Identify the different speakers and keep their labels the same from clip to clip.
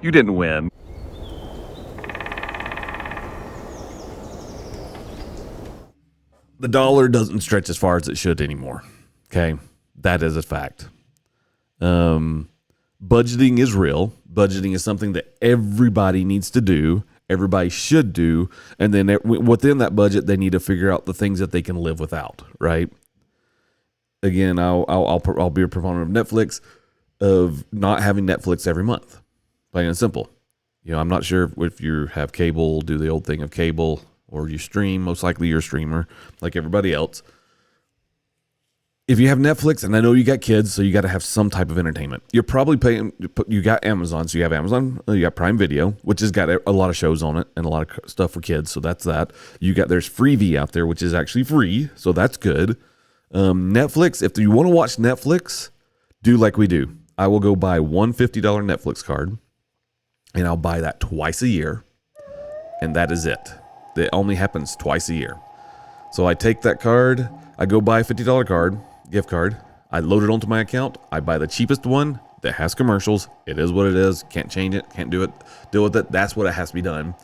Speaker 1: You didn't win. The dollar doesn't stretch as far as it should anymore. Okay, that is a fact. Budgeting is real. Budgeting is something that everybody needs to do. Everybody should do, and then within that budget, they need to figure out the things that they can live without. Right? Again, I'll be a proponent of Netflix, of not having Netflix every month. Plain and simple. I'm not sure if you have cable, do the old thing of cable, or you stream. Most likely you're a streamer like everybody else. If you have Netflix, and I know you got kids, so you got to have some type of entertainment. You're probably paying, you got Amazon, so you have Amazon, you got Prime Video, which has got a lot of shows on it and a lot of stuff for kids, so that's that. There's Freevee out there, which is actually free, so that's good. Netflix, if you want to watch Netflix, do like we do. I will go buy one $50 Netflix card, and I'll buy that twice a year, and that is it. It only happens twice a year. So I take that card, I go buy a $50 gift card, I load it onto my account, I buy the cheapest one that has commercials. It is what it is. Can't change it, can't do it, deal with it. That's what it has to be done.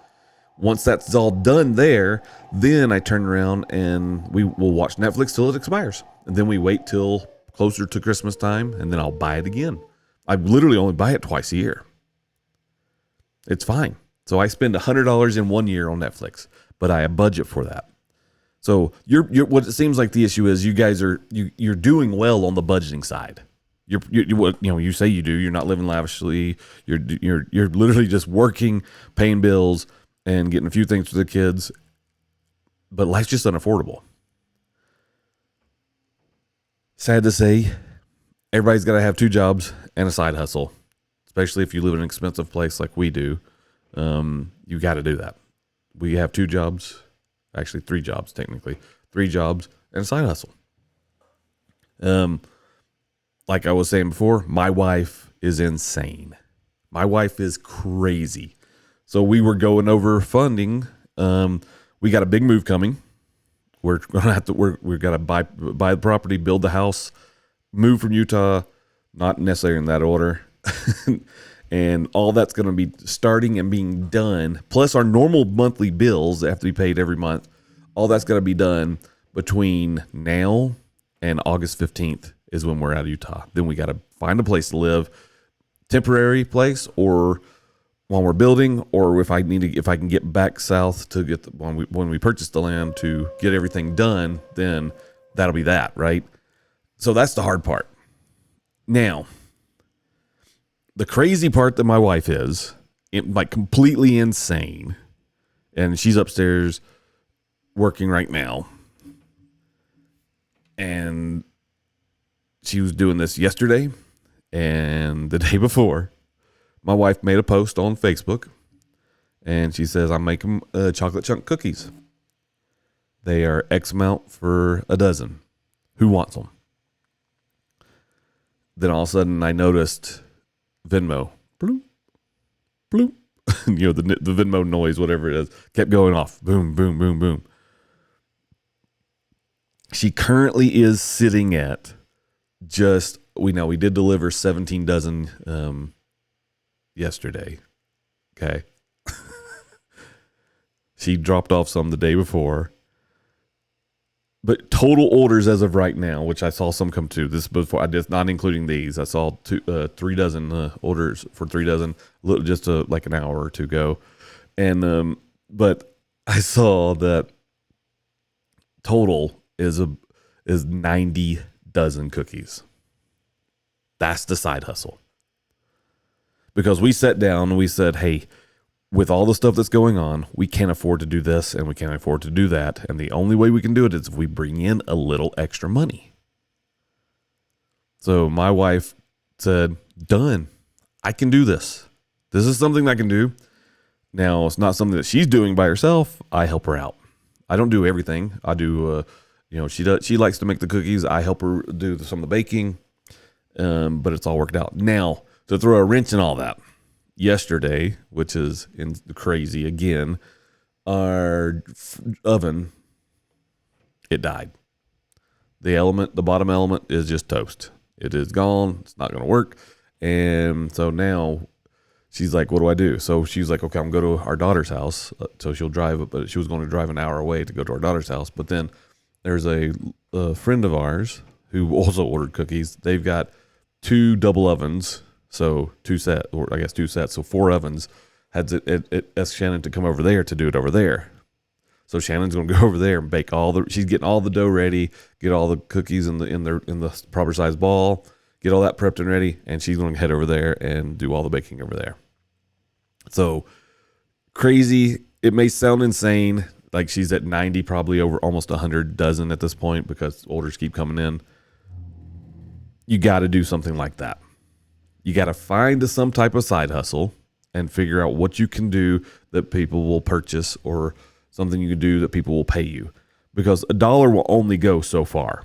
Speaker 1: Once that's all done there, then I turn around and we will watch Netflix till it expires. And then we wait till closer to Christmas time, and then I'll buy it again. I literally only buy it twice a year. It's fine. So I spend $100 in 1 year on Netflix, but I have budget for that. So you're what it seems like the issue is you guys are you're doing well on the budgeting side. You say you do. You're not living lavishly. You're literally just working, paying bills, and getting a few things for the kids. But life's just unaffordable. Sad to say, everybody's got to have 2 jobs and a side hustle, especially if you live in an expensive place like we do. You got to do that. We have 2 jobs. Actually, 3 jobs, technically. 3 jobs and a side hustle. Like I was saying before, my wife is insane. My wife is crazy. So we were going over funding. We got a big move coming. We're gonna have to. We've got to buy the property, build the house, move from Utah. Not necessarily in that order. And all that's going to be starting and being done, plus our normal monthly bills that have to be paid every month. All that's got to be done between now and August 15th is when we're out of Utah. Then we got to find a place to live, temporary place, or while we're building, or if I can get back south to get when we purchase the land to get everything done, then that'll be that, right? So that's the hard part. Now, the crazy part that my wife is, like completely insane, and she's upstairs working right now, and she was doing this yesterday and the day before. My wife made a post on Facebook, and she says, I'm making chocolate chunk cookies. They are X amount for a dozen. Who wants them? Then all of a sudden I noticed Venmo, bloop, bloop. The Venmo noise, whatever it is, kept going off. Boom, boom, boom, boom. She currently is sitting at we did deliver 17 dozen yesterday. Okay. She dropped off some the day before. But total orders as of right now, which I saw some come to this before, I did not including these. I saw 3 dozen orders for 3 dozen, just like an hour or two ago, and but I saw that total is 90 dozen cookies. That's the side hustle. Because we sat down and we said, hey, with all the stuff that's going on, we can't afford to do this and we can't afford to do that. And the only way we can do it is if we bring in a little extra money. So my wife said, done. I can do this. This is something I can do. Now, it's not something that she's doing by herself. I help her out. I don't do everything. I do, she likes to make the cookies. I help her do some of the baking. But it's all worked out. Now, to throw a wrench in all that, yesterday, which is crazy again, our oven, it died. The bottom element is just toast. It is gone. It's not going to work. And so now she's like, what do I do? So she's like, okay, I'm going to go to our daughter's house. So she'll drive, but she was going to drive an hour away to go to our daughter's house. But then there's a friend of ours who also ordered cookies. They've got 2 double ovens, so 2 sets, so 4 ovens. Asked Shannon to come over there to do it over there. So Shannon's going to go over there and bake she's getting all the dough ready, get all the cookies in the proper size ball, get all that prepped and ready, and she's going to head over there and do all the baking over there. So crazy. It may sound insane. Like she's at 90, probably over almost 100 dozen at this point because orders keep coming in. You got to do something like that. You got to find some type of side hustle and figure out what you can do that people will purchase or something you can do that people will pay you, because $1 will only go so far.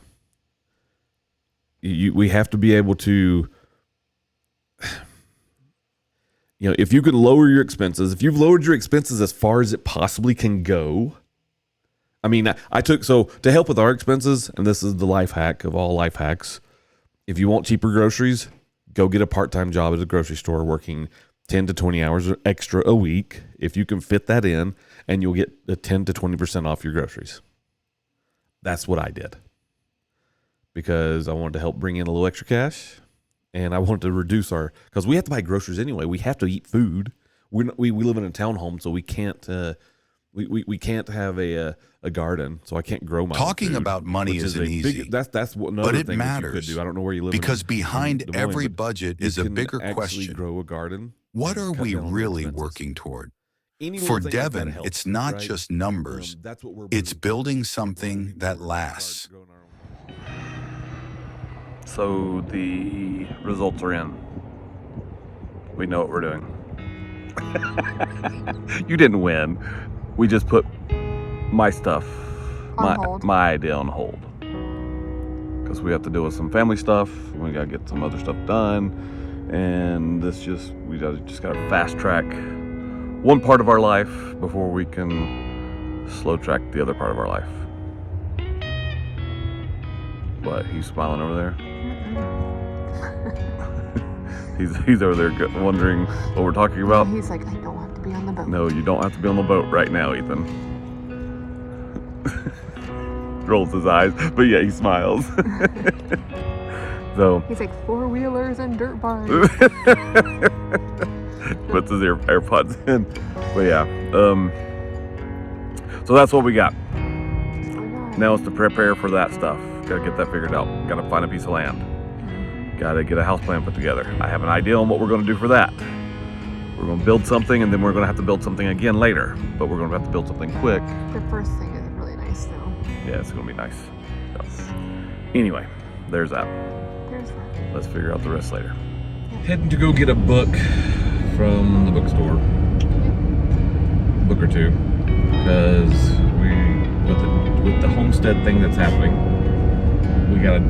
Speaker 1: We have to be able to, if you can lower your expenses, if you've lowered your expenses as far as it possibly can go. I mean, to help with our expenses, and this is the life hack of all life hacks. If you want cheaper groceries, go get a part-time job at a grocery store working 10 to 20 hours extra a week. If you can fit that in, and you'll get a 10 to 20% off your groceries. That's what I did, because I wanted to help bring in a little extra cash, and I wanted to reduce because we have to buy groceries anyway. We have to eat food. We live in a townhome, so we can't we can't have a garden, so I can't grow my
Speaker 2: Talking
Speaker 1: food,
Speaker 2: about money isn't easy.
Speaker 1: That's what another
Speaker 2: but it
Speaker 1: thing
Speaker 2: matters.
Speaker 1: that you could do. I don't know where you live
Speaker 2: because
Speaker 1: in
Speaker 2: behind
Speaker 1: Des Moines,
Speaker 2: every
Speaker 1: but
Speaker 2: budget
Speaker 1: you
Speaker 2: is a
Speaker 1: can
Speaker 2: bigger
Speaker 1: actually
Speaker 2: question.
Speaker 1: grow a garden.
Speaker 2: What are
Speaker 1: Cut
Speaker 2: we
Speaker 1: down on
Speaker 2: really
Speaker 1: expenses.
Speaker 2: working toward?
Speaker 1: Any
Speaker 2: For
Speaker 1: little thing like that
Speaker 2: Devin,
Speaker 1: helps,
Speaker 2: it's not
Speaker 1: right?
Speaker 2: just numbers.
Speaker 1: That's what we're
Speaker 2: It's building something that lasts.
Speaker 1: So the results are in. We know what we're doing. You didn't win. We just put my stuff, my idea on hold. Because we have to deal with some family stuff. We got to get some other stuff done. And we just got to fast track one part of our life before we can slow track the other part of our life. What, he's smiling over there? He's over there wondering what we're talking about.
Speaker 3: He's like, I don't have to be on the boat.
Speaker 1: No, you don't have to be on the boat right now, Ethan. Rolls his eyes, but yeah, he smiles. So
Speaker 3: he's like, 4-wheelers and dirt bikes.
Speaker 1: Puts his AirPods in. But yeah, so that's what we got. Now it's to prepare for that stuff. Gotta get that figured out. Gotta find a piece of land. Gotta get a house plan put together. I have an idea on what we're gonna do for that. We're gonna build something, and then we're gonna have to build something again later. But we're gonna have to build something quick.
Speaker 3: The first thing is really nice, though.
Speaker 1: Yeah, it's gonna be nice. So, anyway, there's that. Let's figure out the rest later. Heading to go get a book from the bookstore. Book or two, because with the Homestead thing that's happening, we gotta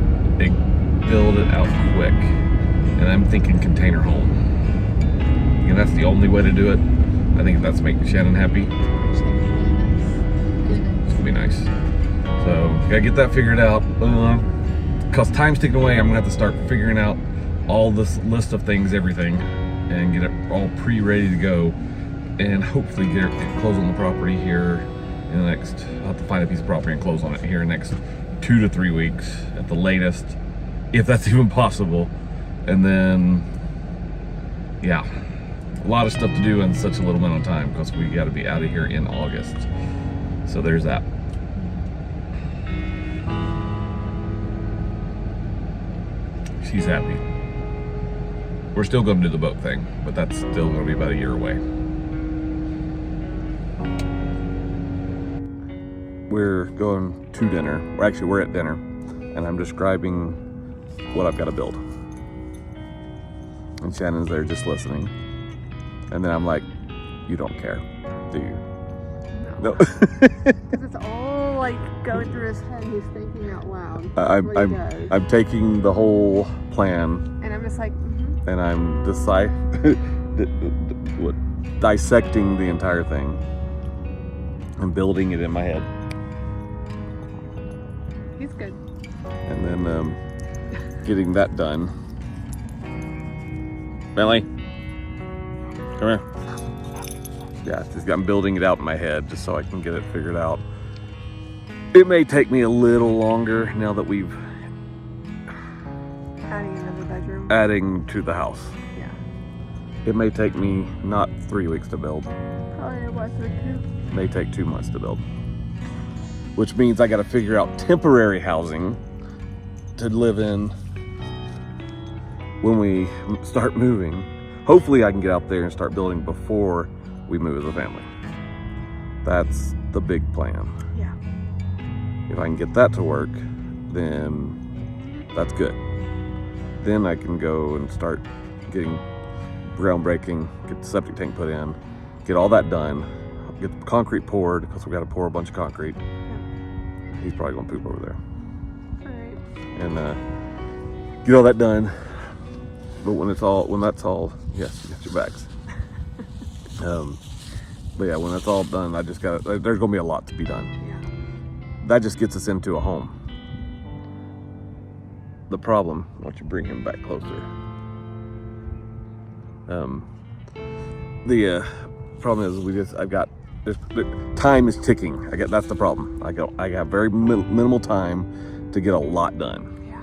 Speaker 1: build it out quick. And I'm thinking container home. And that's the only way to do it. I think that's making Shannon happy. It's gonna be nice. So gotta get that figured out. Because time's ticking away, I'm gonna have to start figuring out all this list of things, everything, and get it all pre-ready to go, and hopefully get close on the property here in the next. I'll have to find a piece of property and close on it here in the next 2 to 3 weeks at the latest, if that's even possible. And then, yeah, a lot of stuff to do in such a little amount of time because we got to be out of here in August. So there's that. She's happy. We're still going to do the boat thing, but that's still going to be about a year away. We're going to dinner. We're at dinner, and I'm describing what I've got to build. And Shannon's there just listening. And then I'm like, you don't care, do you? No.
Speaker 3: Because it's all like going through his head. He's thinking out loud.
Speaker 1: I'm taking the whole plan.
Speaker 3: And I'm just like,
Speaker 1: And I'm dissecting the entire thing and building it in my head.
Speaker 3: He's good.
Speaker 1: And then getting that done. Bentley, come here. Yeah, I'm building it out in my head just so I can get it figured out. It may take me a little longer now that we've
Speaker 3: Adding another bedroom.
Speaker 1: adding to the house.
Speaker 3: Yeah.
Speaker 1: It may take me not 3 weeks to build.
Speaker 3: Probably about 2.
Speaker 1: It may take 2 months to build. Which means I got to figure out temporary housing to live in when we start moving. Hopefully I can get out there and start building before we move as a family. That's the big plan.
Speaker 3: Yeah.
Speaker 1: If I can get that to work, then that's good. Then I can go and start getting groundbreaking, get the septic tank put in, get all that done, get the concrete poured, because we got to pour a bunch of concrete.
Speaker 3: Yeah.
Speaker 1: He's probably gonna poop over there.
Speaker 3: Alright.
Speaker 1: And get all that done. But when that's all, yes, you got your bags. But yeah, when that's all done, there's gonna be a lot to be done.
Speaker 3: Yeah.
Speaker 1: That just gets us into a home. The problem, why don't you bring him back closer? The problem is the time is ticking. That's the problem. I got very minimal time to get a lot done.
Speaker 3: Yeah.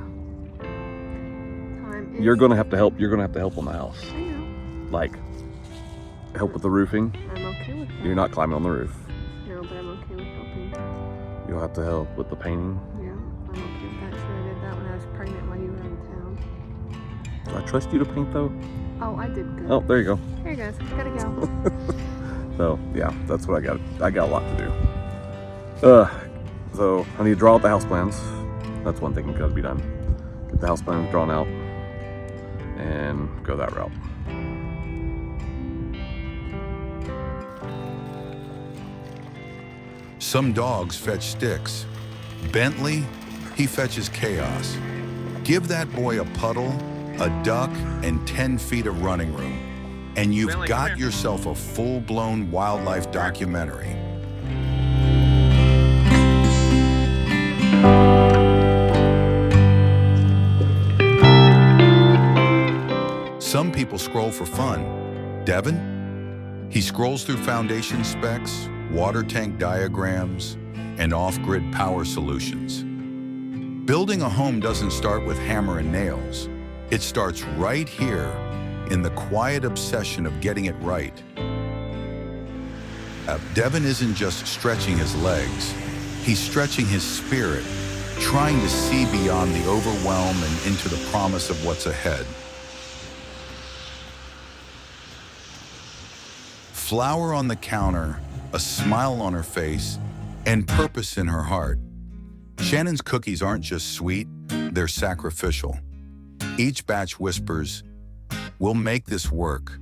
Speaker 3: Time is...
Speaker 1: You're gonna have to help. You're gonna have to help on the house.
Speaker 3: I know.
Speaker 1: Like, help with the roofing.
Speaker 3: I'm okay with that.
Speaker 1: You're not climbing on the roof.
Speaker 3: No, but I'm okay with helping.
Speaker 1: You'll have to help with the painting.
Speaker 3: Yeah, I'm okay with that. Sure, I did that when I was pregnant while you were in town.
Speaker 1: Do I trust you to paint though?
Speaker 3: Oh, I did good.
Speaker 1: Oh, there you go.
Speaker 3: Here you guys. Gotta go.
Speaker 1: So yeah, that's what I got. I got a lot to do. So I need to draw out the house plans. That's one thing that's got to be done. Get the house plans drawn out and go that route.
Speaker 2: Some dogs fetch sticks. Bentley, he fetches chaos. Give that boy a puddle, a duck, and 10 feet of running room, and you've got yourself a full-blown wildlife documentary. Some people scroll for fun. Devin? He scrolls through foundation specs, water tank diagrams, and off-grid power solutions. Building a home doesn't start with hammer and nails. It starts right here in the quiet obsession of getting it right. Devin isn't just stretching his legs, he's stretching his spirit, trying to see beyond the overwhelm and into the promise of what's ahead. Flour on the counter, a smile on her face, and purpose in her heart. Shannon's cookies aren't just sweet, they're sacrificial. Each batch whispers, "We'll make this work,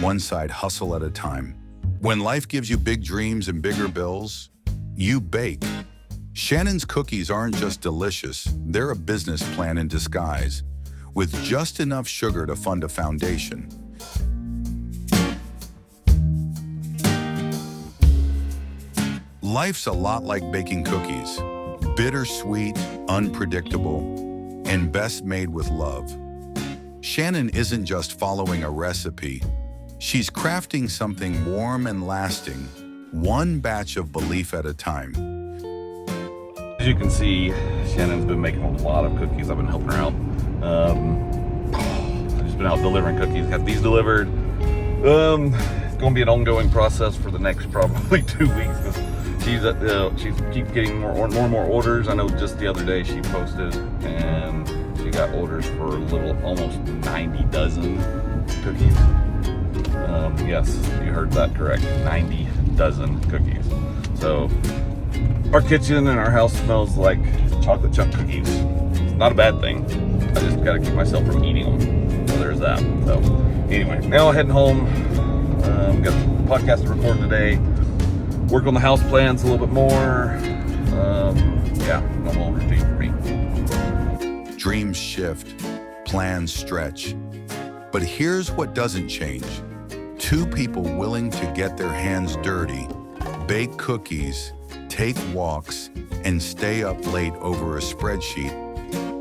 Speaker 2: one side hustle at a time." When life gives you big dreams and bigger bills, you bake. Shannon's cookies aren't just delicious, they're a business plan in disguise, with just enough sugar to fund a foundation. Life's a lot like baking cookies, bittersweet, unpredictable, and best made with love. Shannon isn't just following a recipe, she's crafting something warm and lasting, one batch of belief at a time.
Speaker 1: As you can see, Shannon's been making a lot of cookies. I've been helping her out. I've just been out delivering cookies. Got these delivered. It's going to be an ongoing process for the next probably 2 weeks. She keeps getting more and more orders. I know just the other day she posted and she got orders for almost 90 dozen cookies. Yes, you heard that correct. 90 dozen cookies. So our kitchen and our house smells like chocolate chunk cookies. It's not a bad thing. I just got to keep myself from eating them. So there's that. So anyway, now I'm heading home. Got a podcast to record today. Work on the house plans a little bit more. Yeah, normal routine for me.
Speaker 2: Dreams shift, plans stretch. But here's what doesn't change. 2 people willing to get their hands dirty, bake cookies, take walks, and stay up late over a spreadsheet.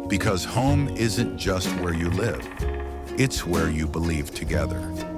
Speaker 2: Because home isn't just where you live. It's where you believe together.